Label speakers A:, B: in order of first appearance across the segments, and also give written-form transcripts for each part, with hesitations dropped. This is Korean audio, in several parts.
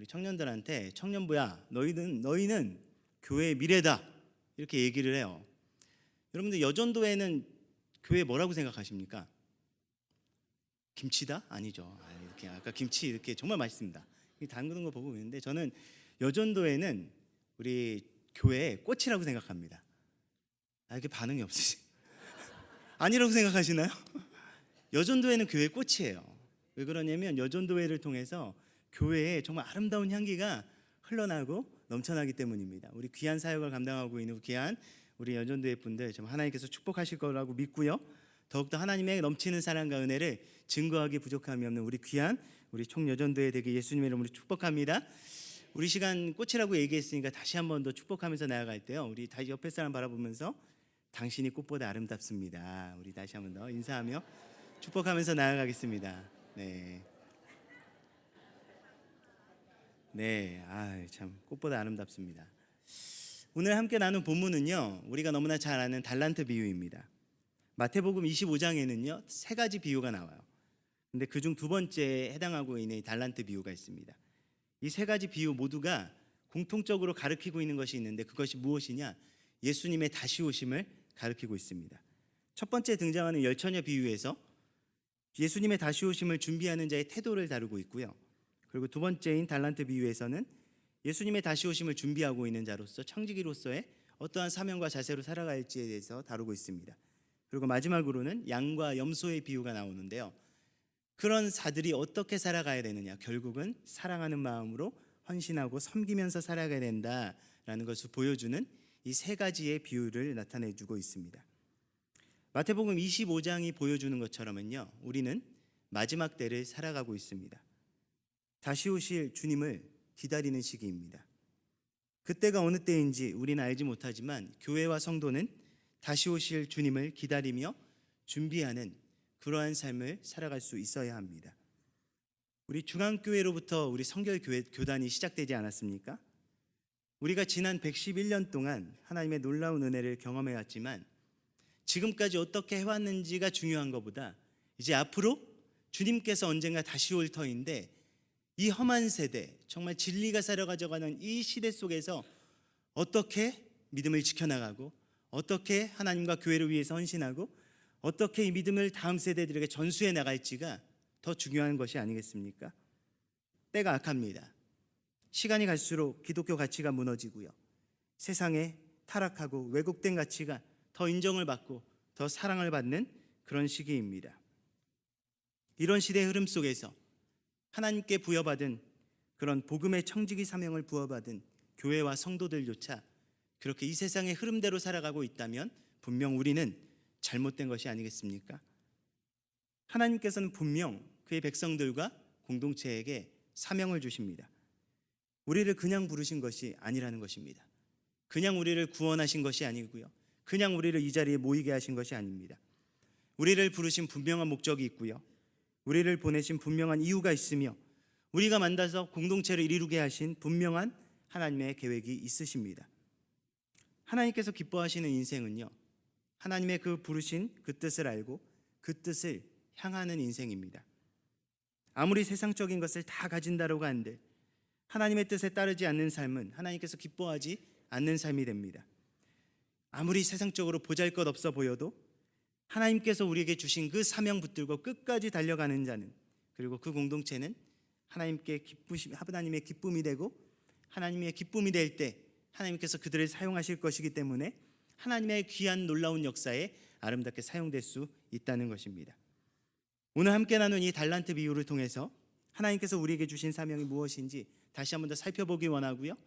A: 우리 청년들한테 청년부야, 너희는 교회의 미래다 이렇게 얘기를 해요. 여러분들 여전도에는 교회 뭐라고 생각하십니까? 김치다? 아니죠. 이렇게 아까 김치 이렇게 정말 맛있습니다. 담그는 거 보고 있는데 저는 여전도에는 우리 교회의 꽃이라고 생각합니다. 이렇게 반응이 없으시? 아니라고 생각하시나요? 여전도회는 교회의 꽃이에요. 왜 그러냐면 여전도회를 통해서 교회에 정말 아름다운 향기가 흘러나고 넘쳐나기 때문입니다. 우리 귀한 사역을 감당하고 있는 귀한 우리 여전도회 분들 좀 하나님께서 축복하실 거라고 믿고요. 더욱더 하나님의 넘치는 사랑과 은혜를 증거하기 부족함이 없는 우리 귀한 우리 총여전도회 되게 예수님의 이름으로 축복합니다. 우리 시간 꽃이라고 얘기했으니까 다시 한 번 더 축복하면서 나아갈 때요, 우리 다시 옆에 사람 바라보면서 당신이 꽃보다 아름답습니다. 우리 다시 한 번 더 인사하며 축복하면서 나아가겠습니다. 참 꽃보다 아름답습니다. 오늘 함께 나눈 본문은요, 우리가 너무나 잘 아는 달란트 비유입니다. 마태복음 25장에는요 3가지 비유가 나와요. 근데 그중 두 번째에 해당하고 있는 달란트 비유가 있습니다. 이 3가지 비유 모두가 공통적으로 가리키고 있는 것이 있는데 그것이 무엇이냐? 예수님의 다시 오심을 가리키고 있습니다. 첫 번째 등장하는 열처녀 비유에서 예수님의 다시 오심을 준비하는 자의 태도를 다루고 있고요. 그리고 두 번째인 달란트 비유에서는 예수님의 다시 오심을 준비하고 있는 자로서 청지기로서의 어떠한 사명과 자세로 살아갈지에 대해서 다루고 있습니다. 그리고 마지막으로는 양과 염소의 비유가 나오는데요, 그런 자들이 어떻게 살아가야 되느냐, 결국은 사랑하는 마음으로 헌신하고 섬기면서 살아가야 된다라는 것을 보여주는 이 3가지의 비유를 나타내주고 있습니다. 마태복음 25장이 보여주는 것처럼은요, 우리는 마지막 때를 살아가고 있습니다. 다시 오실 주님을 기다리는 시기입니다. 그때가 어느 때인지 우리는 알지 못하지만 교회와 성도는 다시 오실 주님을 기다리며 준비하는 그러한 삶을 살아갈 수 있어야 합니다. 우리 중앙교회로부터 우리 성결교단이 시작되지 않았습니까? 우리가 지난 111년 동안 하나님의 놀라운 은혜를 경험해왔지만 지금까지 어떻게 해왔는지가 중요한 것보다 이제 앞으로 주님께서 언젠가 다시 올 터인데 이 험한 세대, 정말 진리가 사라져가는 이 시대 속에서 어떻게 믿음을 지켜나가고 어떻게 하나님과 교회를 위해서 헌신하고 어떻게 이 믿음을 다음 세대들에게 전수해 나갈지가 더 중요한 것이 아니겠습니까? 때가 악합니다. 시간이 갈수록 기독교 가치가 무너지고요, 세상에 타락하고 왜곡된 가치가 더 인정을 받고 더 사랑을 받는 그런 시기입니다. 이런 시대의 흐름 속에서 하나님께 부여받은 그런 복음의 청지기 사명을 부여받은 교회와 성도들조차 그렇게 이 세상의 흐름대로 살아가고 있다면 분명 우리는 잘못된 것이 아니겠습니까? 하나님께서는 분명 그의 백성들과 공동체에게 사명을 주십니다. 우리를 그냥 부르신 것이 아니라는 것입니다. 그냥 우리를 구원하신 것이 아니고요, 그냥 우리를 이 자리에 모이게 하신 것이 아닙니다. 우리를 부르신 분명한 목적이 있고요, 우리를 보내신 분명한 이유가 있으며 우리가 만나서 공동체를 이루게 하신 분명한 하나님의 계획이 있으십니다. 하나님께서 기뻐하시는 인생은요, 하나님의 그 부르신 그 뜻을 알고 그 뜻을 향하는 인생입니다. 아무리 세상적인 것을 다 가진다라고 한들 하나님의 뜻에 따르지 않는 삶은 하나님께서 기뻐하지 않는 삶이 됩니다. 아무리 세상적으로 보잘것없어 보여도 하나님께서 우리에게 주신 그 사명 붙들고 끝까지 달려가는 자는, 그리고 그 공동체는 하나님의 기쁨이 되고 하나님의 기쁨이 될 때 하나님께서 그들을 사용하실 것이기 때문에 하나님의 귀한 놀라운 역사에 아름답게 사용될 수 있다는 것입니다. 오늘 함께 나눈 이 달란트 비유를 통해서 하나님께서 우리에게 주신 사명이 무엇인지 다시 한번 더 살펴보기 원하고요,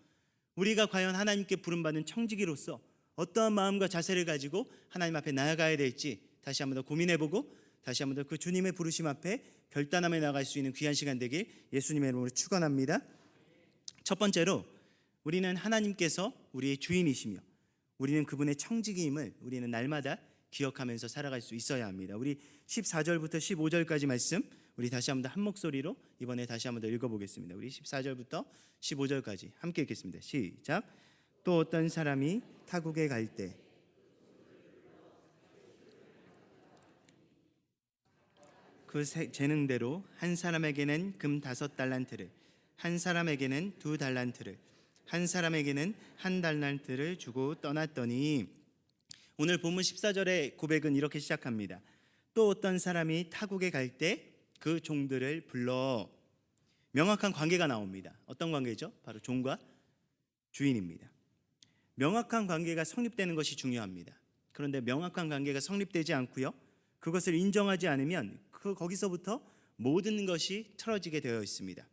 A: 우리가 과연 하나님께 부름받은 청지기로서 어떠한 마음과 자세를 가지고 하나님 앞에 나아가야 될지 다시 한번 더 고민해보고 다시 한번 더 그 주님의 부르심 앞에 결단하며 나아갈 수 있는 귀한 시간 되길 예수님의 이름으로 축원합니다. 첫 번째로 우리는 하나님께서 우리의 주인이시며 우리는 그분의 청지기임을 우리는 날마다 기억하면서 살아갈 수 있어야 합니다. 우리 14절부터 15절까지 말씀 우리 다시 한번 한 목소리로 이번에 다시 한번 더 읽어보겠습니다. 우리 14절부터 15절까지 함께 읽겠습니다. 시작. 또 어떤 사람이 타국에 갈 때 그 재능대로 한 사람에게는 금 5달란트를 한 사람에게는 2달란트를, 한 사람에게는 1달란트를 주고 떠났더니, 오늘 본문 14절의 고백은 이렇게 시작합니다. 또 어떤 사람이 타국에 갈 때 그 종들을 불러. 명확한 관계가 나옵니다. 어떤 관계죠? 바로 종과 주인입니다. 명확한 관계가 성립되는 것이 중요합니다. 그런데 명확한 관계가 성립되지 않고요, 그것을 인정하지 않으면 거기서부터 모든 것이 틀어지게 되어 있습니다.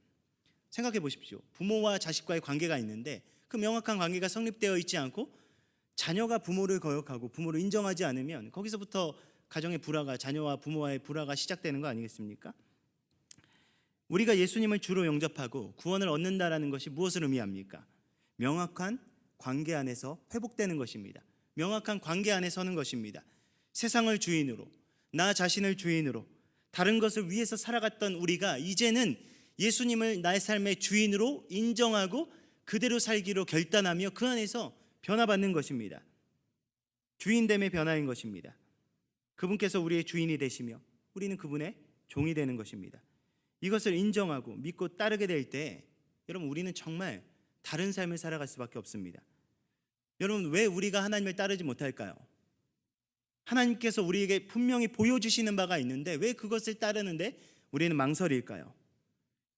A: 생각해 보십시오. 부모와 자식과의 관계가 있는데 그 명확한 관계가 성립되어 있지 않고 자녀가 부모를 거역하고 부모를 인정하지 않으면 거기서부터 가정의 불화가, 자녀와 부모와의 불화가 시작되는 거 아니겠습니까? 우리가 예수님을 주로 영접하고 구원을 얻는다라는 것이 무엇을 의미합니까? 명확한 관계 안에서 회복되는 것입니다. 명확한 관계 안에 서는 것입니다. 세상을 주인으로, 나 자신을 주인으로, 다른 것을 위해서 살아갔던 우리가 이제는 예수님을 나의 삶의 주인으로 인정하고 그대로 살기로 결단하며 그 안에서 변화받는 것입니다. 주인됨의 변화인 것입니다. 그분께서 우리의 주인이 되시며 우리는 그분의 종이 되는 것입니다. 이것을 인정하고 믿고 따르게 될 때 여러분, 우리는 정말 다른 삶을 살아갈 수밖에 없습니다. 여러분, 왜 우리가 하나님을 따르지 못할까요? 하나님께서 우리에게 분명히 보여주시는 바가 있는데 왜 그것을 따르는데 우리는 망설일까요?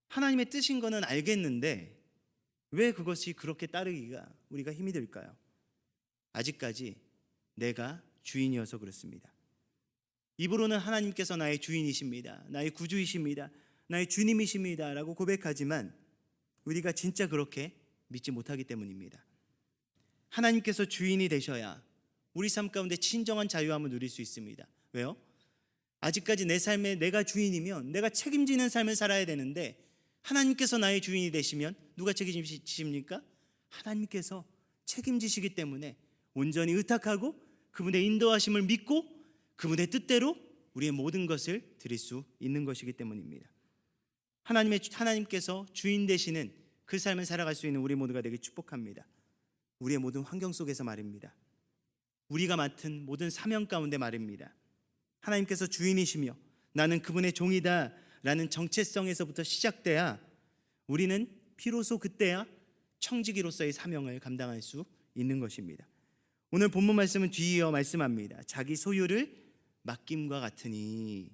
A: 하나님의 뜻인 거는 알겠는데 왜 그것이 그렇게 따르기가 우리가 힘이 들까요? 아직까지 내가 주인이어서 그렇습니다. 입으로는 하나님께서 나의 주인이십니다, 나의 구주이십니다, 나의 주님이십니다 라고 고백하지만 우리가 진짜 그렇게 믿지 못하기 때문입니다. 하나님께서 주인이 되셔야 우리 삶 가운데 진정한 자유함을 누릴 수 있습니다. 왜요? 아직까지 내 삶에 내가 주인이면 내가 책임지는 삶을 살아야 되는데 하나님께서 나의 주인이 되시면 누가 책임지십니까? 하나님께서 책임지시기 때문에 온전히 의탁하고 그분의 인도하심을 믿고 그분의 뜻대로 우리의 모든 것을 드릴 수 있는 것이기 때문입니다. 하나님께서 주인 되시는 그 삶을 살아갈 수 있는 우리 모두가 되길 축복합니다. 우리의 모든 환경 속에서 말입니다. 우리가 맡은 모든 사명 가운데 말입니다. 하나님께서 주인이시며 나는 그분의 종이다 라는 정체성에서부터 시작돼야 우리는 비로소 그때야 청지기로서의 사명을 감당할 수 있는 것입니다. 오늘 본문 말씀은 뒤이어 말씀합니다. 자기 소유를 맡김과 같으니.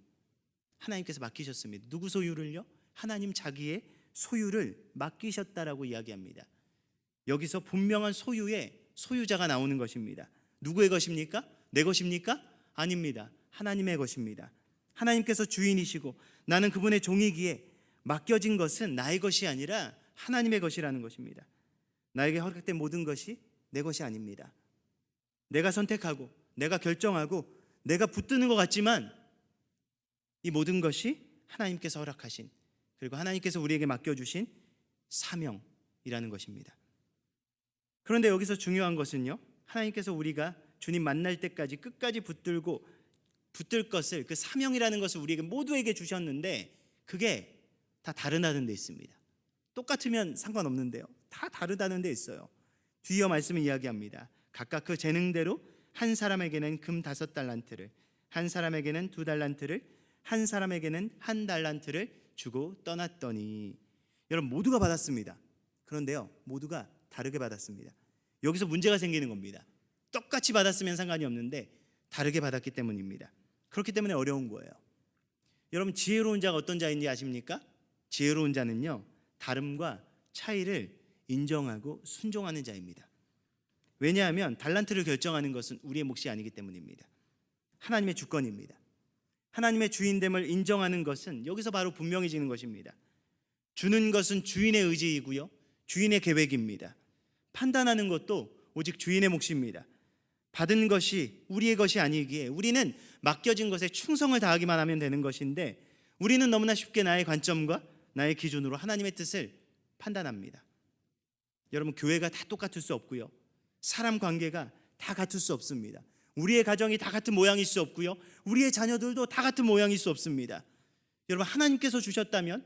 A: 하나님께서 맡기셨습니다. 누구 소유를요? 하나님 자기의 소유를 맡기셨다라고 이야기합니다. 여기서 분명한 소유의 소유자가 나오는 것입니다. 누구의 것입니까? 내 것입니까? 아닙니다. 하나님의 것입니다. 하나님께서 주인이시고 나는 그분의 종이기에 맡겨진 것은 나의 것이 아니라 하나님의 것이라는 것입니다. 나에게 허락된 모든 것이 내 것이 아닙니다. 내가 선택하고 내가 결정하고 내가 붙드는 것 같지만 이 모든 것이 하나님께서 허락하신, 그리고 하나님께서 우리에게 맡겨주신 사명이라는 것입니다. 그런데 여기서 중요한 것은요, 하나님께서 우리가 주님 만날 때까지 끝까지 붙들 것을, 그 사명이라는 것을 우리에게 모두에게 주셨는데 그게 다 다르다는 데 있습니다. 똑같으면 상관없는데요, 다 다르다는 데 있어요. 뒤이어 말씀을 이야기합니다. 각각 그 재능대로 한 사람에게는 금 5달란트를, 한 사람에게는 2달란트를, 한 사람에게는 1달란트를 주고 떠났더니. 여러분, 모두가 받았습니다. 그런데요, 모두가 다르게 받았습니다. 여기서 문제가 생기는 겁니다. 똑같이 받았으면 상관이 없는데 다르게 받았기 때문입니다. 그렇기 때문에 어려운 거예요. 여러분, 지혜로운 자가 어떤 자인지 아십니까? 지혜로운 자는요, 다름과 차이를 인정하고 순종하는 자입니다. 왜냐하면 달란트를 결정하는 것은 우리의 몫이 아니기 때문입니다. 하나님의 주권입니다. 하나님의 주인됨을 인정하는 것은 여기서 바로 분명해지는 것입니다. 주는 것은 주인의 의지이고요, 주인의 계획입니다. 판단하는 것도 오직 주인의 몫입니다. 받은 것이 우리의 것이 아니기에 우리는 맡겨진 것에 충성을 다하기만 하면 되는 것인데 우리는 너무나 쉽게 나의 관점과 나의 기준으로 하나님의 뜻을 판단합니다. 여러분, 교회가 다 똑같을 수 없고요, 사람 관계가 다 같을 수 없습니다. 우리의 가정이 다 같은 모양일 수 없고요, 우리의 자녀들도 다 같은 모양일 수 없습니다. 여러분, 하나님께서 주셨다면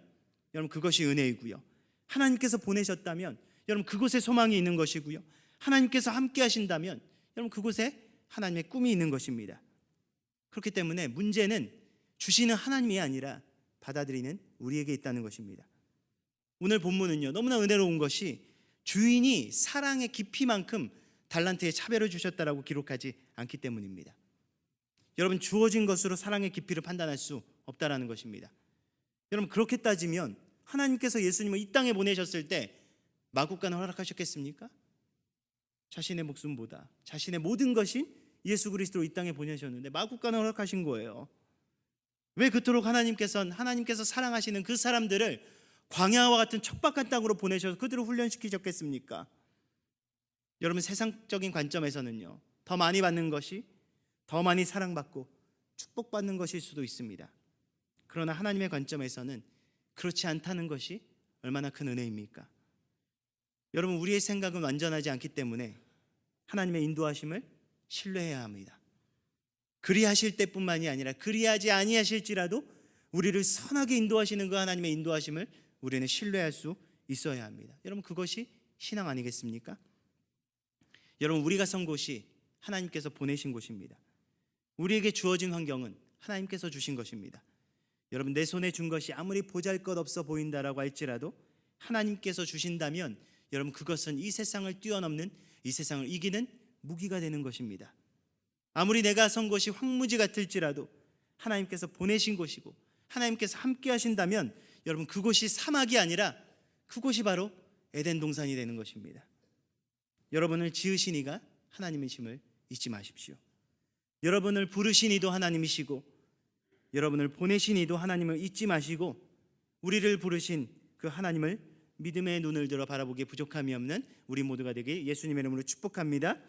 A: 여러분 그것이 은혜이고요, 하나님께서 보내셨다면 여러분 그곳에 소망이 있는 것이고요, 하나님께서 함께 하신다면 여러분 그곳에 하나님의 꿈이 있는 것입니다. 그렇기 때문에 문제는 주시는 하나님이 아니라 받아들이는 우리에게 있다는 것입니다. 오늘 본문은요, 너무나 은혜로운 것이 주인이 사랑의 깊이만큼 달란트에 차별을 주셨다라고 기록하지 않기 때문입니다. 여러분, 주어진 것으로 사랑의 깊이를 판단할 수 없다라는 것입니다. 여러분, 그렇게 따지면 하나님께서 예수님을 이 땅에 보내셨을 때 마구간을 허락하셨겠습니까? 자신의 목숨보다 자신의 모든 것인 예수 그리스도로 이 땅에 보내셨는데 마구간을 허락하신 거예요. 왜 그토록 하나님께서 사랑하시는 그 사람들을 광야와 같은 척박한 땅으로 보내셔서 그들을 훈련시키셨겠습니까? 여러분, 세상적인 관점에서는요, 더 많이 받는 것이 더 많이 사랑받고 축복받는 것일 수도 있습니다. 그러나 하나님의 관점에서는 그렇지 않다는 것이 얼마나 큰 은혜입니까? 여러분, 우리의 생각은 완전하지 않기 때문에 하나님의 인도하심을 신뢰해야 합니다. 그리하실 때뿐만이 아니라 그리하지 아니하실지라도 우리를 선하게 인도하시는 그 하나님의 인도하심을 우리는 신뢰할 수 있어야 합니다. 여러분, 그것이 신앙 아니겠습니까? 여러분, 우리가 선 곳이 하나님께서 보내신 곳입니다. 우리에게 주어진 환경은 하나님께서 주신 것입니다. 여러분, 내 손에 준 것이 아무리 보잘것없어 보인다라고 할지라도 하나님께서 주신다면 여러분, 그것은 이 세상을 뛰어넘는, 이 세상을 이기는 무기가 되는 것입니다. 아무리 내가 선 곳이 황무지 같을지라도 하나님께서 보내신 곳이고 하나님께서 함께 하신다면 여러분, 그곳이 사막이 아니라 그곳이 바로 에덴 동산이 되는 것입니다. 여러분을 지으신 이가 하나님이심을 잊지 마십시오. 여러분을 부르신 이도 하나님이시고 여러분을 보내신 이도 하나님을 잊지 마시고 우리를 부르신 그 하나님을 믿음의 눈을 들어 바라보기에 부족함이 없는 우리 모두가 되길 예수님의 이름으로 축복합니다.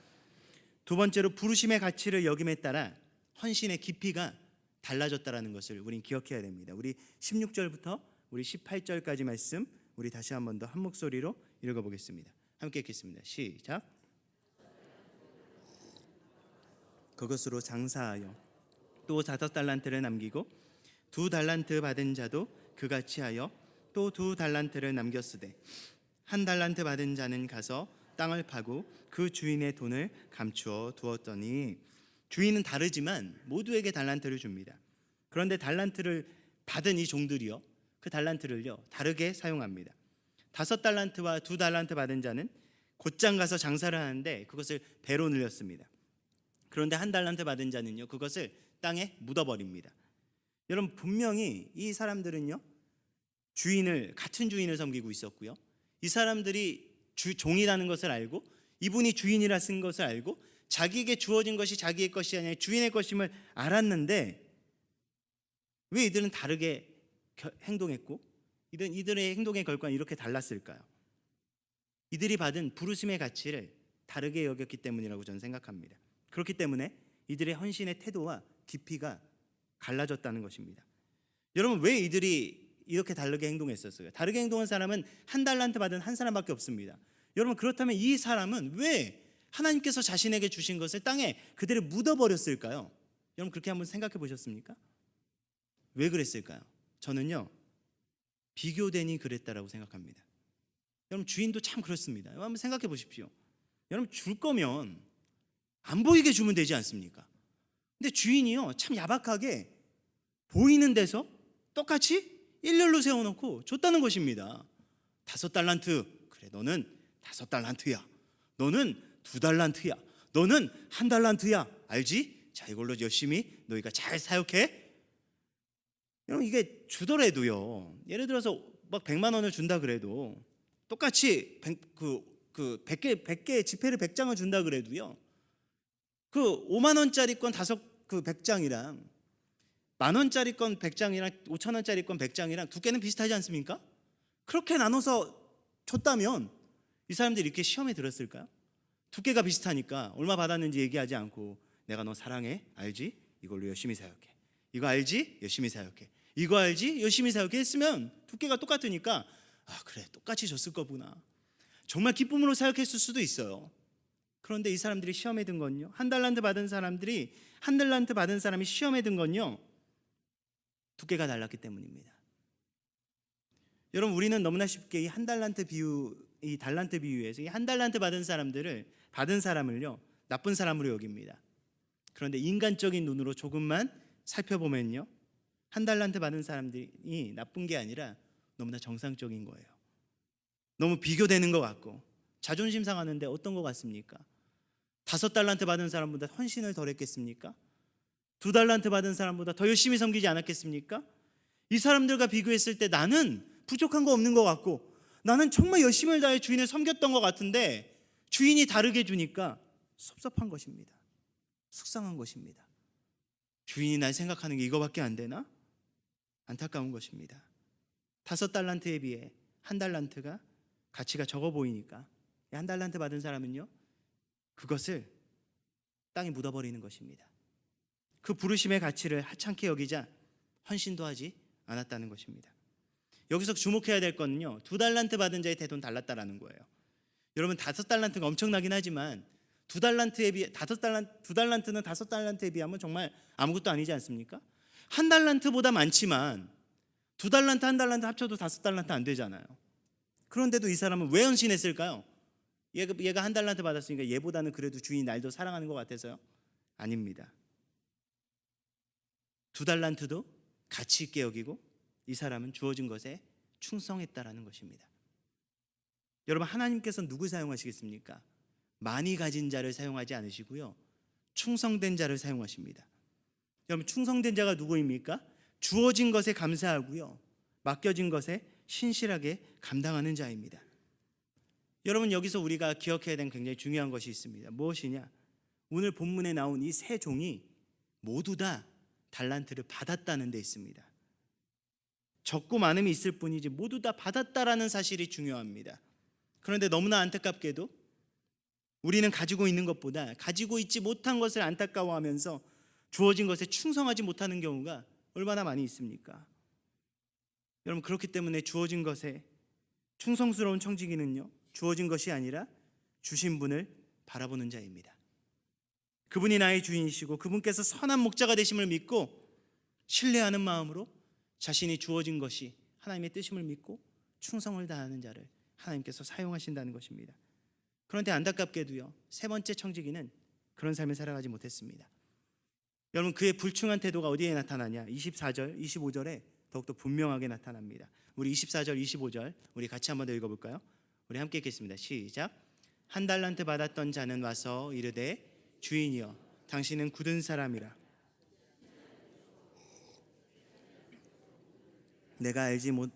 A: 두 번째로, 부르심의 가치를 여김에 따라 헌신의 깊이가 달라졌다라는 것을 우린 기억해야 됩니다. 우리 16절부터 우리 18절까지 말씀 우리 다시 한 번 더 한 목소리로 읽어보겠습니다. 함께 읽겠습니다. 시작. 그것으로 장사하여 또 5달란트를 남기고 2달란트 받은 자도 그같이 하여 또 2달란트를 남겼으되 1달란트 받은 자는 가서 땅을 파고 그 주인의 돈을 감추어 두었더니, 주인은 다르지만 모두에게 달란트를 줍니다. 그런데 달란트를 받은 이 종들이요, 그 달란트를요 다르게 사용합니다. 5달란트와 2달란트 받은 자는 곧장 가서 장사를 하는데 그것을 배로 늘렸습니다. 그런데 1달란트 받은 자는요 그것을 땅에 묻어버립니다. 여러분, 분명히 이 사람들은요 같은 주인을 섬기고 있었고요, 이 사람들이 종이라는 것을 알고 이분이 주인이라 쓴 것을 알고 자기에게 주어진 것이 자기의 것이 아니라 주인의 것임을 알았는데 왜 이들은 다르게 행동했고 이들의 행동의 결과는 이렇게 달랐을까요? 이들이 받은 부르심의 가치를 다르게 여겼기 때문이라고 저는 생각합니다. 그렇기 때문에 이들의 헌신의 태도와 깊이가 갈라졌다는 것입니다. 여러분, 왜 이들이 이렇게 다르게 행동했었어요? 다르게 행동한 사람은 1달란트 받은 한 사람밖에 없습니다. 여러분, 그렇다면 이 사람은 왜 하나님께서 자신에게 주신 것을 땅에 그대로 묻어버렸을까요? 여러분, 그렇게 한번 생각해 보셨습니까? 왜 그랬을까요? 저는요 비교되니 그랬다라고 생각합니다. 여러분, 주인도 참 그렇습니다. 한번 생각해 보십시오. 여러분, 줄 거면 안 보이게 주면 되지 않습니까? 근데 주인이요 참 야박하게 보이는 데서 똑같이 일렬로 세워놓고 줬다는 것입니다. 5달란트, 그래 너는 5달란트야, 너는 2달란트야, 너는 1달란트야, 알지? 자, 이걸로 열심히 너희가 잘 사역해. 여러분, 이게 주더라도요, 예를 들어서 막 100만 원을 준다 그래도 똑같이 100개 지폐를 100장을 준다 그래도요, 그 5만 원짜리 건 100장이랑 만 원짜리 건 100장이랑 5천 원짜리 건 100장이랑 두께는 비슷하지 않습니까? 그렇게 나눠서 줬다면 이 사람들이 이렇게 시험에 들었을까요? 두께가 비슷하니까 얼마 받았는지 얘기하지 않고 내가 너 사랑해, 알지? 이걸로 열심히 사역해. 이거 알지? 열심히 사역해. 이거 알지? 열심히 사역해 했으면 두께가 똑같으니까 아, 그래, 똑같이 줬을 거구나, 정말 기쁨으로 사역했을 수도 있어요. 그런데 이 사람들이 시험에 든 건요, 1달란트 받은 사람이 시험에 든 건요 두께가 달랐기 때문입니다. 여러분, 우리는 너무나 쉽게 이 달란트 비유에서 이 1달란트 받은 사람을요 나쁜 사람으로 여깁니다. 그런데 인간적인 눈으로 조금만 살펴보면요, 1달란트 받은 사람들이 나쁜 게 아니라 너무나 정상적인 거예요. 너무 비교되는 것 같고 자존심 상하는데 어떤 것 같습니까? 5달란트 받은 사람보다 헌신을 덜 했겠습니까? 2달란트 받은 사람보다 더 열심히 섬기지 않았겠습니까? 이 사람들과 비교했을 때 나는 부족한 거 없는 것 같고 나는 정말 열심을 다해 주인을 섬겼던 것 같은데 주인이 다르게 주니까 섭섭한 것입니다. 속상한 것입니다. 주인이 날 생각하는 게 이거밖에 안 되나? 안타까운 것입니다. 5달란트에 비해 1달란트가 가치가 적어 보이니까 1달란트 받은 사람은요, 그것을 땅에 묻어버리는 것입니다. 그 부르심의 가치를 하찮게 여기자 헌신도 하지 않았다는 것입니다. 여기서 주목해야 될 거는요, 2달란트 받은 자의 태도는 달랐다라는 거예요. 여러분 5달란트가 엄청나긴 하지만 2달란트에 비해 2달란트는 5달란트에 비하면 정말 아무것도 아니지 않습니까? 1달란트보다 많지만 2달란트 1달란트 합쳐도 5달란트 안 되잖아요. 그런데도 이 사람은 왜 헌신했을까요? 얘가 1달란트 받았으니까 얘보다는 그래도 주인이 날 더 사랑하는 것 같아서요? 아닙니다. 2달란트도 가치 있게 여기고 이 사람은 주어진 것에 충성했다라는 것입니다. 여러분, 하나님께서 누구 사용하시겠습니까? 많이 가진 자를 사용하지 않으시고요, 충성된 자를 사용하십니다. 여러분, 충성된 자가 누구입니까? 주어진 것에 감사하고요, 맡겨진 것에 신실하게 감당하는 자입니다. 여러분, 여기서 우리가 기억해야 되는 굉장히 중요한 것이 있습니다. 무엇이냐? 오늘 본문에 나온 이 세 종이 모두 다 달란트를 받았다는 데 있습니다. 적고 많음이 있을 뿐이지 모두 다 받았다라는 사실이 중요합니다. 그런데 너무나 안타깝게도 우리는 가지고 있는 것보다 가지고 있지 못한 것을 안타까워하면서 주어진 것에 충성하지 못하는 경우가 얼마나 많이 있습니까? 여러분, 그렇기 때문에 주어진 것에 충성스러운 청지기는요, 주어진 것이 아니라 주신 분을 바라보는 자입니다. 그분이 나의 주인이시고 그분께서 선한 목자가 되심을 믿고 신뢰하는 마음으로 자신이 주어진 것이 하나님의 뜻임을 믿고 충성을 다하는 자를 하나님께서 사용하신다는 것입니다. 그런데 안타깝게도요, 세 번째 청지기는 그런 삶을 살아가지 못했습니다. 여러분, 그의 불충한 태도가 어디에 나타나냐? 24절, 25절에 더욱더 분명하게 나타납니다. 우리 24절, 25절 우리 같이 한번 더 읽어볼까요? 우리 함께 읽겠습니다. 시작. 1달란트 받았던 자는 와서 이르되 주인이여, 당신은 굳은 사람이라 내가 알지 못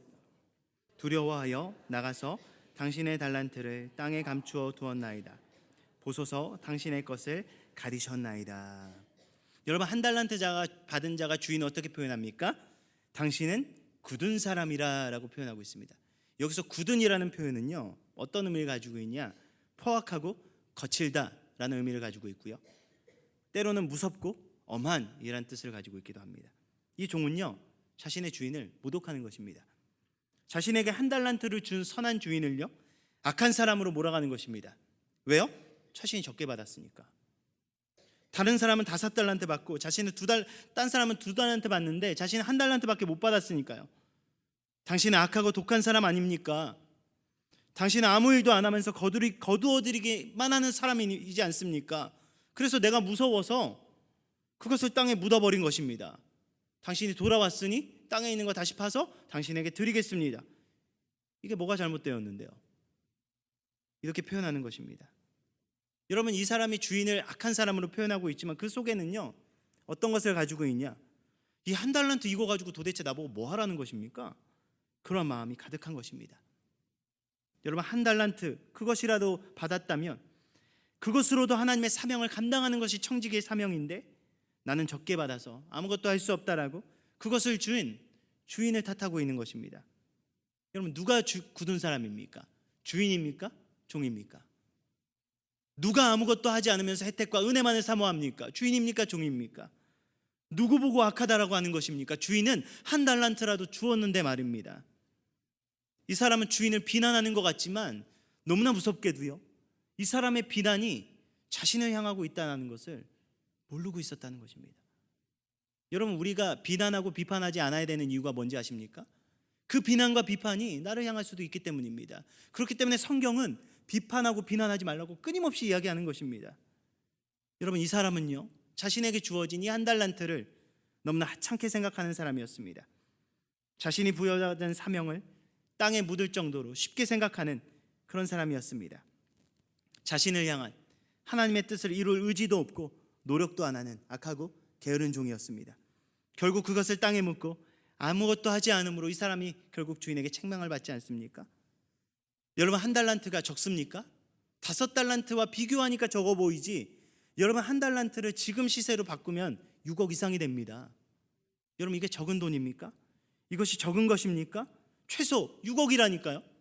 A: 두려워하여 나가서 당신의 달란트를 땅에 감추어 두었나이다. 보소서, 당신의 것을 가리셨나이다. 여러분, 1달란트 자가 받은 자가 주인을 어떻게 표현합니까? 당신은 굳은 사람이라 라고 표현하고 있습니다. 여기서 굳은이라는 표현은요, 어떤 의미를 가지고 있냐? 포악하고 거칠다 라는 의미를 가지고 있고요, 때로는 무섭고 엄한 이라는 뜻을 가지고 있기도 합니다. 이 종은요, 자신의 주인을 모독하는 것입니다. 자신에게 1달란트를 준 선한 주인을요, 악한 사람으로 몰아가는 것입니다. 왜요? 자신이 적게 받았으니까. 다른 사람은 5달란트 받고 자신은 딴 사람은 2달란트 받는데 자신은 1달란트밖에 못 받았으니까요. 당신은 악하고 독한 사람 아닙니까? 당신은 아무 일도 안 하면서 거두어들이기만 하는 사람이지 않습니까? 그래서 내가 무서워서 그것을 땅에 묻어버린 것입니다. 당신이 돌아왔으니 땅에 있는 거 다시 파서 당신에게 드리겠습니다. 이게 뭐가 잘못되었는데요? 이렇게 표현하는 것입니다. 여러분, 이 사람이 주인을 악한 사람으로 표현하고 있지만 그 속에는요, 어떤 것을 가지고 있냐? 이 1달란트 이거 가지고 도대체 나보고 뭐 하라는 것입니까? 그런 마음이 가득한 것입니다. 여러분, 1달란트 그것이라도 받았다면 그것으로도 하나님의 사명을 감당하는 것이 청지기의 사명인데 나는 적게 받아서 아무것도 할 수 없다라고 그것을 주인을 탓하고 있는 것입니다. 여러분, 누가 굳은 사람입니까? 주인입니까? 종입니까? 누가 아무것도 하지 않으면서 혜택과 은혜만을 사모합니까? 주인입니까? 종입니까? 누구 보고 악하다라고 하는 것입니까? 주인은 1달란트라도 주었는데 말입니다. 이 사람은 주인을 비난하는 것 같지만 너무나 무섭게도요, 이 사람의 비난이 자신을 향하고 있다는 것을 모르고 있었다는 것입니다. 여러분, 우리가 비난하고 비판하지 않아야 되는 이유가 뭔지 아십니까? 그 비난과 비판이 나를 향할 수도 있기 때문입니다. 그렇기 때문에 성경은 비판하고 비난하지 말라고 끊임없이 이야기하는 것입니다. 여러분, 이 사람은요, 자신에게 주어진 이 1달란트를 너무나 하찮게 생각하는 사람이었습니다. 자신이 부여받은 사명을 땅에 묻을 정도로 쉽게 생각하는 그런 사람이었습니다. 자신을 향한 하나님의 뜻을 이룰 의지도 없고 노력도 안 하는 악하고 게으른 종이었습니다. 결국 그것을 땅에 묻고 아무것도 하지 않으므로 이 사람이 결국 주인에게 책망을 받지 않습니까? 여러분, 한 달란트가 적습니까? 5달란트와 비교하니까 적어 보이지, 여러분 한 달란트를 지금 시세로 바꾸면 6억 이상이 됩니다. 여러분, 이게 적은 돈입니까? 이것이 적은 것입니까? 최소 6억이라니까요.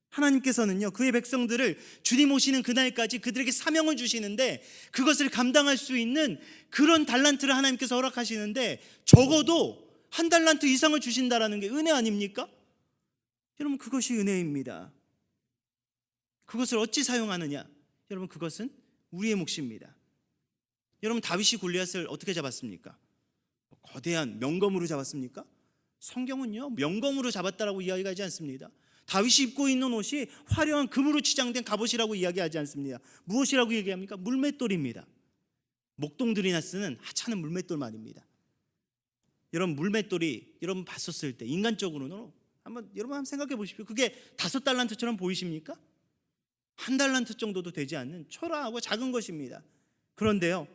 A: 하나님께서는요, 그의 백성들을 주님 오시는 그날까지 그들에게 사명을 주시는데 그것을 감당할 수 있는 그런 달란트를 하나님께서 허락하시는데 적어도 한 달란트 이상을 주신다라는 게 은혜 아닙니까? 여러분, 그것이 은혜입니다. 그것을 어찌 사용하느냐? 여러분, 그것은 우리의 몫입니다. 여러분, 다윗이 골리앗을 어떻게 잡았습니까? 거대한 명검으로 잡았습니까? 성경은요, 명검으로 잡았다라고 이야기하지 않습니다. 다윗이 입고 있는 옷이 화려한 금으로 치장된 갑옷이라고 이야기하지 않습니다. 무엇이라고 얘기합니까? 물맷돌입니다. 목동들이나 쓰는 하찮은 물맷돌 말입니다. 여러분, 물맷돌이 여러분 봤었을 때 인간적으로는 여러분 한번 생각해 보십시오. 그게 5달란트처럼 보이십니까? 1달란트 정도도 되지 않는 초라하고 작은 것입니다. 그런데요,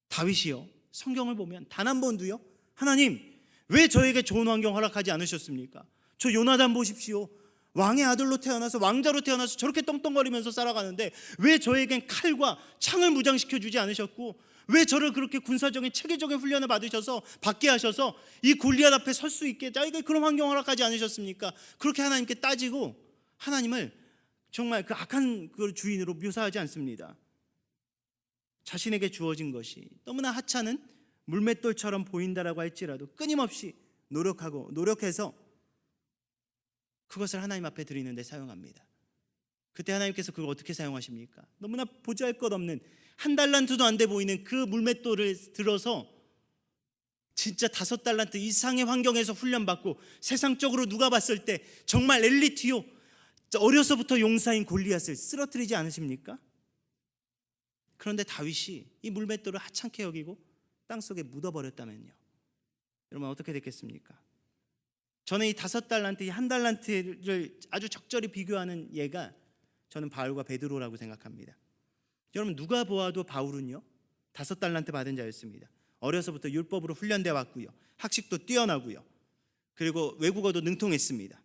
A: 다윗이요, 성경을 보면 단 한 번도요, 하나님 왜 저에게 좋은 환경 허락하지 않으셨습니까? 저 요나단 보십시오. 왕의 아들로 태어나서 왕자로 태어나서 저렇게 떵떵거리면서 살아가는데 왜 저에겐 칼과 창을 무장시켜 주지 않으셨고, 왜 저를 그렇게 군사적인 체계적인 훈련을 받으셔서 받게 하셔서 이 골리앗 앞에 설 수 있게 저에게 그런 환경 허락하지 않으셨습니까? 그렇게 하나님께 따지고 하나님을 정말 그 악한 그 주인으로 묘사하지 않습니다. 자신에게 주어진 것이 너무나 하찮은 물맷돌처럼 보인다라고 할지라도 끊임없이 노력해서 그것을 하나님 앞에 드리는 데 사용합니다. 그때 하나님께서 그걸 어떻게 사용하십니까? 너무나 보잘것없는 1달란트도 안 돼 보이는 그 물맷돌을 들어서 진짜 5달란트 이상의 환경에서 훈련받고 세상적으로 누가 봤을 때 정말 엘리트요, 어려서부터 용사인 골리앗을 쓰러뜨리지 않으십니까? 그런데 다윗이 이 물맷돌을 하찮게 여기고 땅속에 묻어버렸다면요, 여러분 어떻게 됐겠습니까? 저는 이 5달란트, 이 1달란트를 아주 적절히 비교하는 예가 저는 바울과 베드로라고 생각합니다. 여러분, 누가 보아도 바울은요 5달란트 받은 자였습니다. 어려서부터 율법으로 훈련되어 왔고요, 학식도 뛰어나고요, 그리고 외국어도 능통했습니다.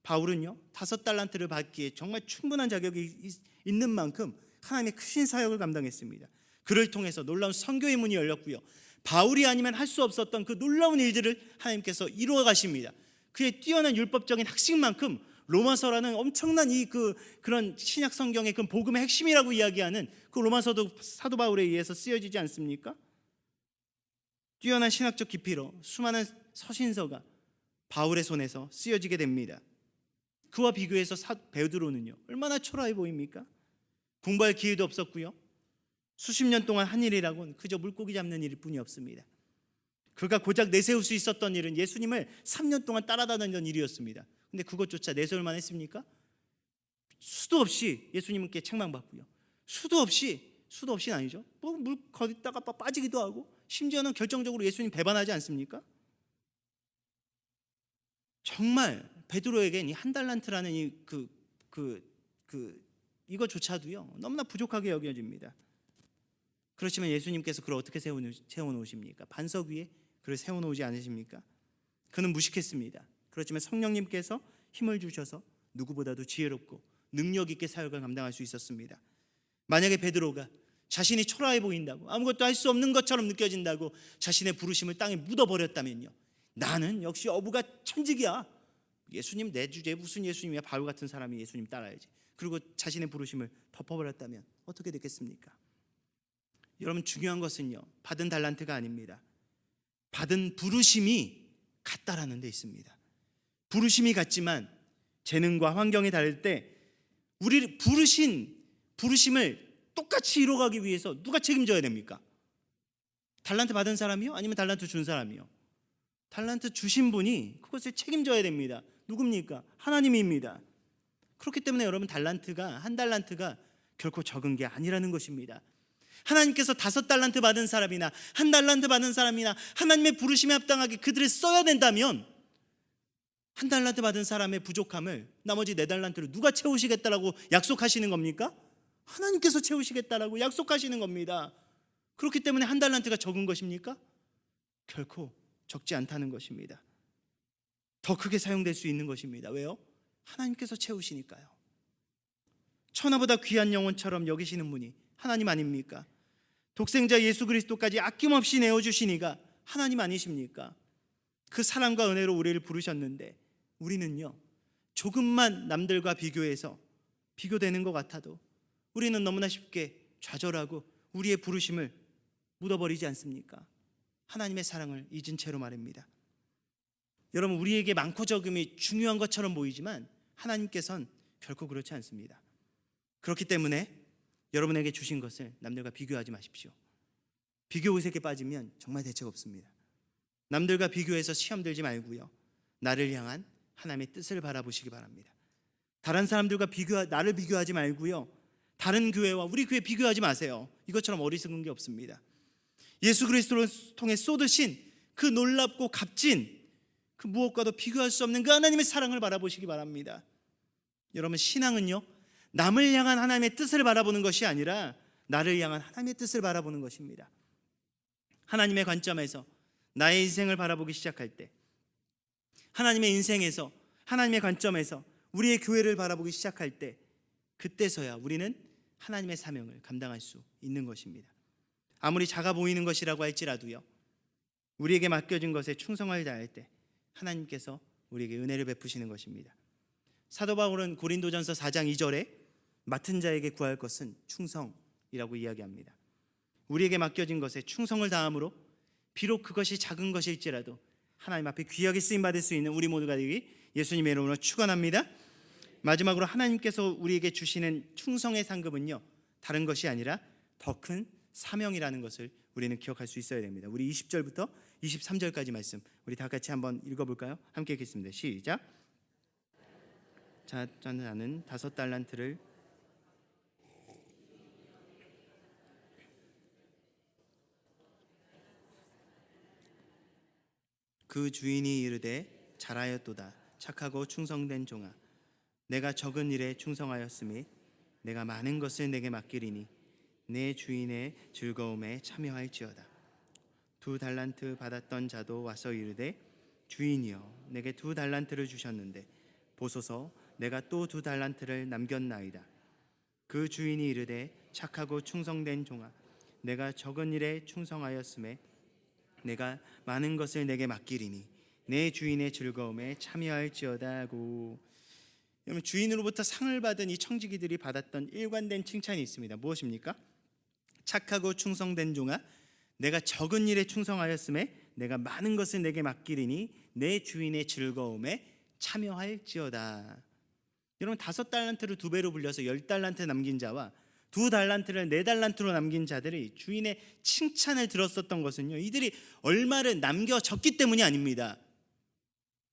A: 바울은요 5달란트를 받기에 정말 충분한 자격이 있는 만큼 하나님의 크신 사역을 감당했습니다. 그를 통해서 놀라운 선교의 문이 열렸고요, 바울이 아니면 할 수 없었던 그 놀라운 일들을 하나님께서 이루어 가십니다. 그의 뛰어난 율법적인 학식만큼 로마서라는 엄청난 그런 신약 성경의 그 복음의 핵심이라고 이야기하는 그 로마서도 사도 바울에 의해서 쓰여지지 않습니까? 뛰어난 신학적 깊이로 수많은 서신서가 바울의 손에서 쓰여지게 됩니다. 그와 비교해서 베드로는요 얼마나 초라해 보입니까? 공부할 기회도 없었고요, 수십 년 동안 한 일이라고는 그저 물고기 잡는 일일 뿐이 없습니다. 그가 고작 내세울 수 있었던 일은 예수님을 3년 동안 따라다니던 일이었습니다. 근데 그것조차 내세울 만했습니까? 수도 없이 예수님께 책망받고요, 수도 없이는 아니죠, 물 거기다가 빠지기도 하고 심지어는 결정적으로 예수님 배반하지 않습니까? 정말 베드로에겐 이 1달란트라는 이것조차도요 너무나 부족하게 여겨집니다. 그렇지만 예수님께서 그를 어떻게 세워놓으십니까? 반석 위에 그를 세워놓지 않으십니까? 그는 무식했습니다. 그렇지만 성령님께서 힘을 주셔서 누구보다도 지혜롭고 능력 있게 사역을 감당할 수 있었습니다. 만약에 베드로가 자신이 초라해 보인다고, 아무것도 할 수 없는 것처럼 느껴진다고 자신의 부르심을 땅에 묻어버렸다면요, 나는 역시 어부가 천직이야, 예수님 내 주제 무슨 예수님이야, 바울 같은 사람이 예수님 따라야지, 그리고 자신의 부르심을 덮어버렸다면 어떻게 됐겠습니까? 여러분, 중요한 것은요 받은 달란트가 아닙니다. 받은 부르심이 같다라는 데 있습니다. 부르심이 같지만 재능과 환경이 다를 때 우리 부르심을 똑같이 이루어가기 위해서 누가 책임져야 됩니까? 달란트 받은 사람이요? 아니면 달란트 준 사람이요? 달란트 주신 분이 그것을 책임져야 됩니다. 누굽니까? 하나님입니다. 그렇기 때문에 여러분, 한 달란트가 결코 적은 게 아니라는 것입니다. 하나님께서 5달란트 받은 사람이나 1달란트 받은 사람이나 하나님의 부르심에 합당하게 그들을 써야 된다면 한 달란트 받은 사람의 부족함을 나머지 네 달란트를 누가 채우시겠다라고 약속하시는 겁니까? 하나님께서 채우시겠다라고 약속하시는 겁니다. 그렇기 때문에 한 달란트가 적은 것입니까? 결코 적지 않다는 것입니다. 더 크게 사용될 수 있는 것입니다. 왜요? 하나님께서 채우시니까요. 천하보다 귀한 영혼처럼 여기시는 분이 하나님 아닙니까? 독생자 예수 그리스도까지 아낌없이 내어주시니가 하나님 아니십니까? 그 사랑과 은혜로 우리를 부르셨는데 우리는요, 조금만 남들과 비교해서 비교되는 것 같아도 우리는 너무나 쉽게 좌절하고 우리의 부르심을 묻어버리지 않습니까? 하나님의 사랑을 잊은 채로 말입니다. 여러분, 우리에게 많고 적음이 중요한 것처럼 보이지만 하나님께서는 결코 그렇지 않습니다. 그렇기 때문에 여러분에게 주신 것을 남들과 비교하지 마십시오. 비교 의식에 빠지면 정말 대책 없습니다. 남들과 비교해서 시험 들지 말고요, 나를 향한 하나님의 뜻을 바라보시기 바랍니다. 다른 사람들과 나를 비교하지 말고요, 다른 교회와 우리 교회 비교하지 마세요. 이것처럼 어리석은 게 없습니다. 예수 그리스도를 통해 쏟으신 그 놀랍고 값진 그 무엇과도 비교할 수 없는 그 하나님의 사랑을 바라보시기 바랍니다. 여러분, 신앙은요, 남을 향한 하나님의 뜻을 바라보는 것이 아니라 나를 향한 하나님의 뜻을 바라보는 것입니다. 하나님의 관점에서 나의 인생을 바라보기 시작할 때, 하나님의 인생에서, 하나님의 관점에서 우리의 교회를 바라보기 시작할 때, 그때서야 우리는 하나님의 사명을 감당할 수 있는 것입니다. 아무리 작아 보이는 것이라고 할지라도요, 우리에게 맡겨진 것에 충성을 다할 때 하나님께서 우리에게 은혜를 베푸시는 것입니다. 사도 바울은 고린도전서 4장 2절에 맡은 자에게 구할 것은 충성이라고 이야기합니다. 우리에게 맡겨진 것에 충성을 다함으로 비록 그것이 작은 것일지라도 하나님 앞에 귀하게 쓰임받을 수 있는 우리 모두가 되기 예수님의 이름으로 축원합니다. 마지막으로 하나님께서 우리에게 주시는 충성의 상급은요, 다른 것이 아니라 더 큰 사명이라는 것을 우리는 기억할 수 있어야 됩니다. 우리 20절부터 23절까지 말씀 우리 다 같이 한번 읽어볼까요? 함께 읽겠습니다. 시작. 자는 5달란트를 그 주인이 이르되 잘하였도다 착하고 충성된 종아, 내가 적은 일에 충성하였으니 내가 많은 것을 내게 맡기리니 내 주인의 즐거움에 참여할지어다. 2달란트 받았던 자도 와서 이르되 주인이여, 내게 2달란트를 주셨는데 보소서, 내가 또 2달란트를 남겼나이다. 그 주인이 이르되 착하고 충성된 종아, 내가 적은 일에 충성하였음에 내가 많은 것을 내게 맡기리니 내 주인의 즐거움에 참여할지어다 하고. 여러분, 주인으로부터 상을 받은 이 청지기들이 받았던 일관된 칭찬이 있습니다. 무엇입니까? 착하고 충성된 종아, 내가 적은 일에 충성하였음에 내가 많은 것을 내게 맡기리니 내 주인의 즐거움에 참여할지어다. 여러분, 5달란트를 2배로 불려서 10달란트 남긴 자와 2달란트를 4달란트로 남긴 자들이 주인의 칭찬을 들었었던 것은요, 이들이 얼마를 남겨졌기 때문이 아닙니다.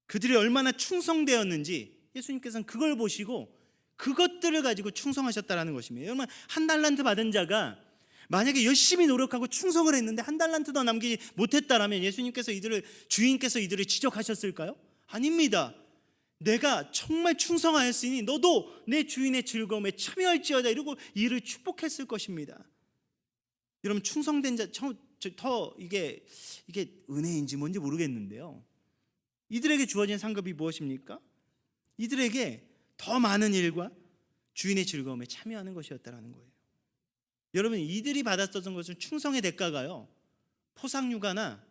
A: 그들이 얼마나 충성되었는지 예수님께서는 그걸 보시고 그것들을 가지고 충성하셨다라는 것입니다. 여러분, 1달란트 받은 자가 만약에 열심히 노력하고 충성을 했는데 1달란트 더 남기지 못했다라면 예수님께서 주인께서 이들을 지적하셨을까요? 아닙니다. 내가 정말 충성하였으니 너도 내 주인의 즐거움에 참여할지어다 이러고 이를 축복했을 것입니다. 여러분, 충성된 자 더 이게 은혜인지 뭔지 모르겠는데요, 이들에게 주어진 상급이 무엇입니까? 이들에게 더 많은 일과 주인의 즐거움에 참여하는 것이었다라는 거예요. 여러분, 이들이 받았던 것은 충성의 대가가요, 포상휴가나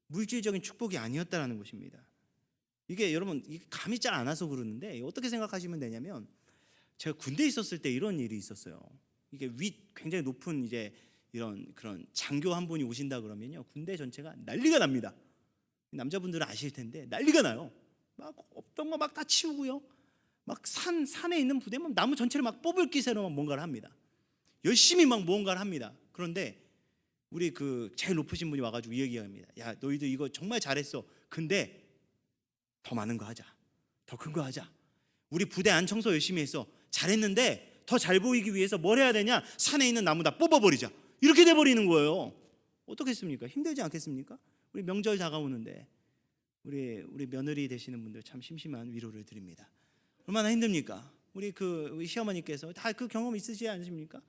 A: 물질적인 축복이 아니었다라는 것입니다. 이게 여러분, 감이 잘 안 와서 그러는데 어떻게 생각하시면 되냐면, 제가 군대에 있었을 때 이런 일이 있었어요. 이게 굉장히 높은 이런 그런 장교 한 분이 오신다 그러면요, 군대 전체가 난리가 납니다. 남자분들은 아실 텐데 난리가 나요. 막 없던 거 막 다 치우고요, 막 산에 있는 부대면 나무 전체를 막 뽑을 기세로 막 뭔가를 합니다. 열심히 막 무언가를 합니다. 그런데 우리 그 제일 높으신 분이 와가지고 이 얘기합니다. 야, 너희들 이거 정말 잘했어. 근데 더 많은 거 하자. 더 큰 거 하자. 우리 부대 안 청소 열심히 했어. 잘했는데 더 잘 보이기 위해서 뭘 해야 되냐? 산에 있는 나무 다 뽑아버리자. 이렇게 돼버리는 거예요. 어떻겠습니까? 힘들지 않겠습니까? 우리 명절 다가오는데 우리 며느리 되시는 분들 참 심심한 위로를 드립니다. 얼마나 힘듭니까? 우리 시어머니께서 다 그 경험 있으시지 않으십니까?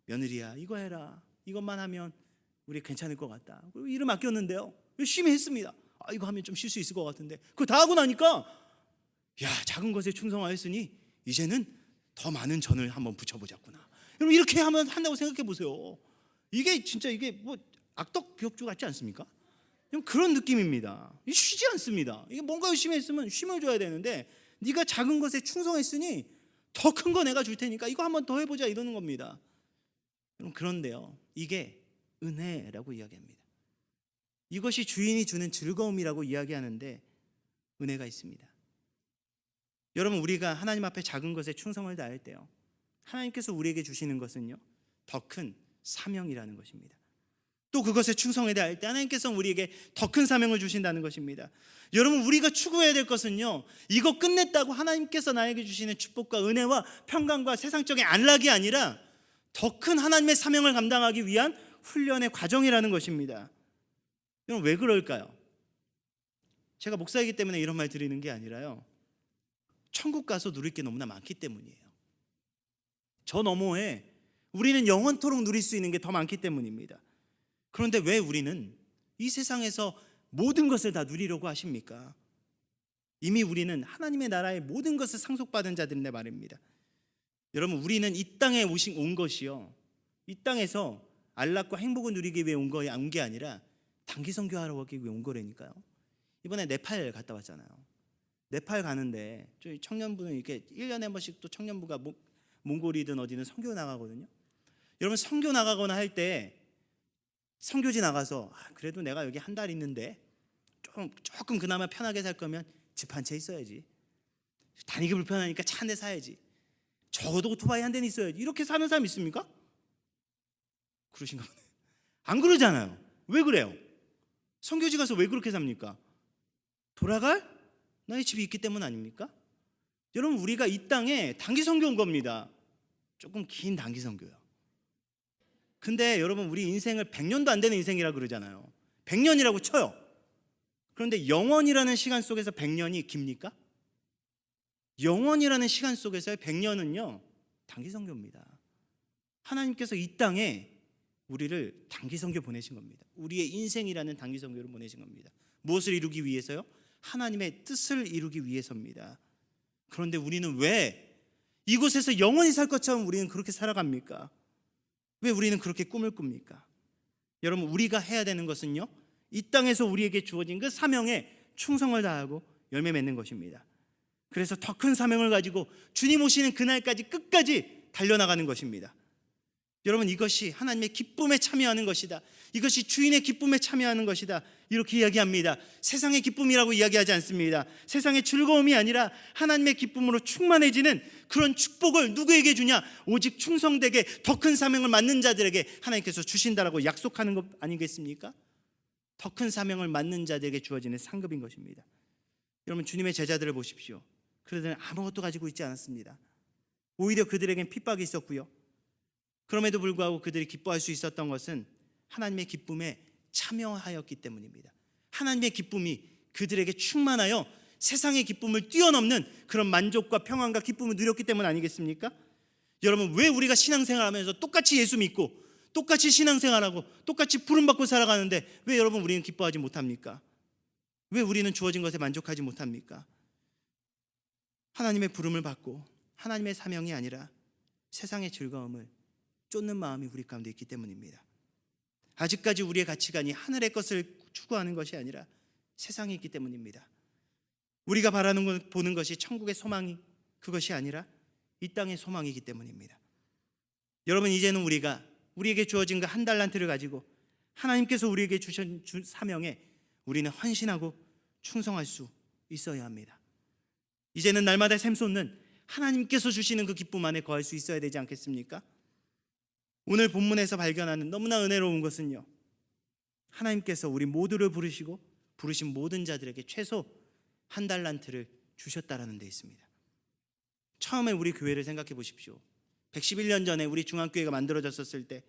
A: 며느리야, 이거 해라. 이것만 하면 우리 괜찮을 것 같다. 그리고 일을 맡겼는데요, 열심히 했습니다. 이거 하면 좀 쉴 수 있을 것 같은데, 그거 다 하고 나니까 작은 것에 충성하였으니 이제는 더 많은 전을 한번 붙여보자꾸나. 여러분, 이렇게 하면 한다고 생각해 보세요. 이게 진짜 이게 뭐 악덕 기업주 같지 않습니까? 그런 느낌입니다. 쉬지 않습니다. 이게 뭔가 열심히 했으면 쉼을 줘야 되는데, 네가 작은 것에 충성했으니 더 큰 거 내가 줄 테니까 이거 한번 더 해보자, 이러는 겁니다. 그런데요, 이게 은혜라고 이야기합니다. 이것이 주인이 주는 즐거움이라고 이야기하는데 은혜가 있습니다. 여러분, 우리가 하나님 앞에 작은 것에 충성을 다할 때요, 하나님께서 우리에게 주시는 것은요, 더 큰 사명이라는 것입니다. 또 그것에 충성해야 할 때 하나님께서 우리에게 더 큰 사명을 주신다는 것입니다. 여러분, 우리가 추구해야 될 것은요, 이거 끝냈다고 하나님께서 나에게 주시는 축복과 은혜와 평강과 세상적인 안락이 아니라 더 큰 하나님의 사명을 감당하기 위한 훈련의 과정이라는 것입니다. 여러분, 왜 그럴까요? 제가 목사이기 때문에 이런 말 드리는 게 아니라요, 천국 가서 누릴 게 너무나 많기 때문이에요. 저 너머에 우리는 영원토록 누릴 수 있는 게 더 많기 때문입니다. 그런데 왜 우리는 이 세상에서 모든 것을 다 누리려고 하십니까? 이미 우리는 하나님의 나라의 모든 것을 상속받은 자들인데 말입니다. 여러분, 우리는 이 땅에 온 것이요, 이 땅에서 안락과 행복을 누리기 위해 온 게 아니라 단기 선교하러 가기 위해 온 거라니까요. 이번에 네팔 갔다 왔잖아요. 네팔 가는데 저희 청년부는 이렇게 1년에 한 번씩 또 청년부가 몽골이든 어디든 선교 나가거든요. 여러분, 선교 나가거나 할 때 선교지 나가서 그래도 내가 여기 한 달 있는데 조금 그나마 편하게 살 거면 집 한 채 있어야지, 다니기 불편하니까 차 한 대 사야지, 적어도 오토바이 한 대는 있어야지, 이렇게 사는 사람 있습니까? 그러신가 보네. 안 그러잖아요. 왜 그래요? 선교지 가서 왜 그렇게 삽니까? 돌아갈 나의 집이 있기 때문 아닙니까? 여러분, 우리가 이 땅에 단기 선교 온 겁니다. 조금 긴 단기 선교요. 근데 여러분, 우리 인생을 100년도 안 되는 인생이라 그러잖아요. 100년이라고 쳐요. 그런데 영원이라는 시간 속에서 100년이 깁니까? 영원이라는 시간 속에서의 100년은요, 단기 선교입니다. 하나님께서 이 땅에 우리를 단기 선교 보내신 겁니다. 우리의 인생이라는 단기 선교를 보내신 겁니다. 무엇을 이루기 위해서요? 하나님의 뜻을 이루기 위해서입니다. 그런데 우리는 왜 이곳에서 영원히 살 것처럼 우리는 그렇게 살아갑니까? 왜 우리는 그렇게 꿈을 꿉니까? 여러분, 우리가 해야 되는 것은요, 이 땅에서 우리에게 주어진 그 사명에 충성을 다하고 열매 맺는 것입니다. 그래서 더 큰 사명을 가지고 주님 오시는 그날까지 끝까지 달려나가는 것입니다. 여러분, 이것이 하나님의 기쁨에 참여하는 것이다, 이것이 주인의 기쁨에 참여하는 것이다, 이렇게 이야기합니다. 세상의 기쁨이라고 이야기하지 않습니다. 세상의 즐거움이 아니라 하나님의 기쁨으로 충만해지는 그런 축복을 누구에게 주냐? 오직 충성되게 더 큰 사명을 맡는 자들에게 하나님께서 주신다라고 약속하는 것 아니겠습니까? 더 큰 사명을 맡는 자들에게 주어지는 상급인 것입니다. 여러분, 주님의 제자들을 보십시오. 그들은 아무것도 가지고 있지 않았습니다. 오히려 그들에겐 핍박이 있었고요, 그럼에도 불구하고 그들이 기뻐할 수 있었던 것은 하나님의 기쁨에 참여하였기 때문입니다. 하나님의 기쁨이 그들에게 충만하여 세상의 기쁨을 뛰어넘는 그런 만족과 평안과 기쁨을 누렸기 때문 아니겠습니까? 여러분, 왜 우리가 신앙생활하면서 똑같이 예수 믿고 똑같이 신앙생활하고 똑같이 부름받고 살아가는데 왜 여러분 우리는 기뻐하지 못합니까? 왜 우리는 주어진 것에 만족하지 못합니까? 하나님의 부름을 받고 하나님의 사명이 아니라 세상의 즐거움을 쫓는 마음이 우리 가운데 있기 때문입니다. 아직까지 우리의 가치관이 하늘의 것을 추구하는 것이 아니라 세상에 있기 때문입니다. 우리가 바라는 보는 것이 천국의 소망이 그것이 아니라 이 땅의 소망이기 때문입니다. 여러분, 이제는 우리에게 주어진 그 한 달란트를 가지고 하나님께서 우리에게 주신 사명에 우리는 헌신하고 충성할 수 있어야 합니다. 이제는 날마다 샘솟는 하나님께서 주시는 그 기쁨 안에 거할 수 있어야 되지 않겠습니까? 오늘 본문에서 발견하는 너무나 은혜로운 것은요, 하나님께서 우리 모두를 부르시고 부르신 모든 자들에게 최소 한 달란트를 주셨다라는 데 있습니다. 처음에 우리 교회를 생각해 보십시오. 111년 전에 우리 중앙교회가 만들어졌었을 때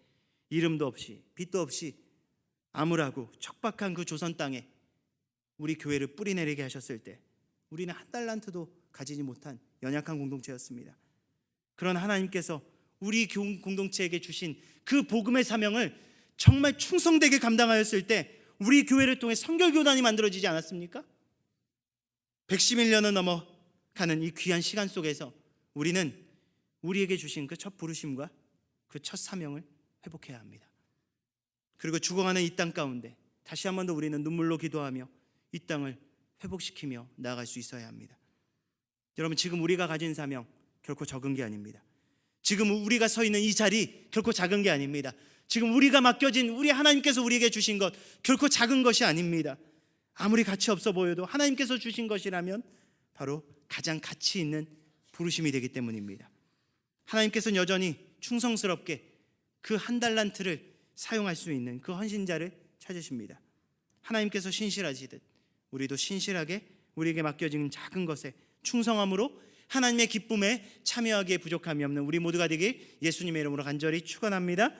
A: 이름도 없이 빛도 없이 암울하고 척박한 그 조선 땅에 우리 교회를 뿌리내리게 하셨을 때 우리는 한 달란트도 가지지 못한 연약한 공동체였습니다. 그런 하나님께서 우리 공동체에게 주신 그 복음의 사명을 정말 충성되게 감당하였을 때 우리 교회를 통해 선결교단이 만들어지지 않았습니까? 111년을 넘어가는 이 귀한 시간 속에서 우리는 우리에게 주신 그 첫 부르심과 그 첫 사명을 회복해야 합니다. 그리고 죽어가는 이 땅 가운데 다시 한 번 더 우리는 눈물로 기도하며 이 땅을 회복시키며 나아갈 수 있어야 합니다. 여러분, 지금 우리가 가진 사명 결코 적은 게 아닙니다. 지금 우리가 서 있는 이 자리 결코 작은 게 아닙니다. 지금 우리가 맡겨진 우리 하나님께서 우리에게 주신 것 결코 작은 것이 아닙니다. 아무리 가치 없어 보여도 하나님께서 주신 것이라면 바로 가장 가치 있는 부르심이 되기 때문입니다. 하나님께서는 여전히 충성스럽게 그 한 달란트를 사용할 수 있는 그 헌신자를 찾으십니다. 하나님께서 신실하시듯 우리도 신실하게 우리에게 맡겨진 작은 것에 충성함으로 하나님의 기쁨에 참여하기에 부족함이 없는 우리 모두가 되길 예수님의 이름으로 간절히 축원합니다.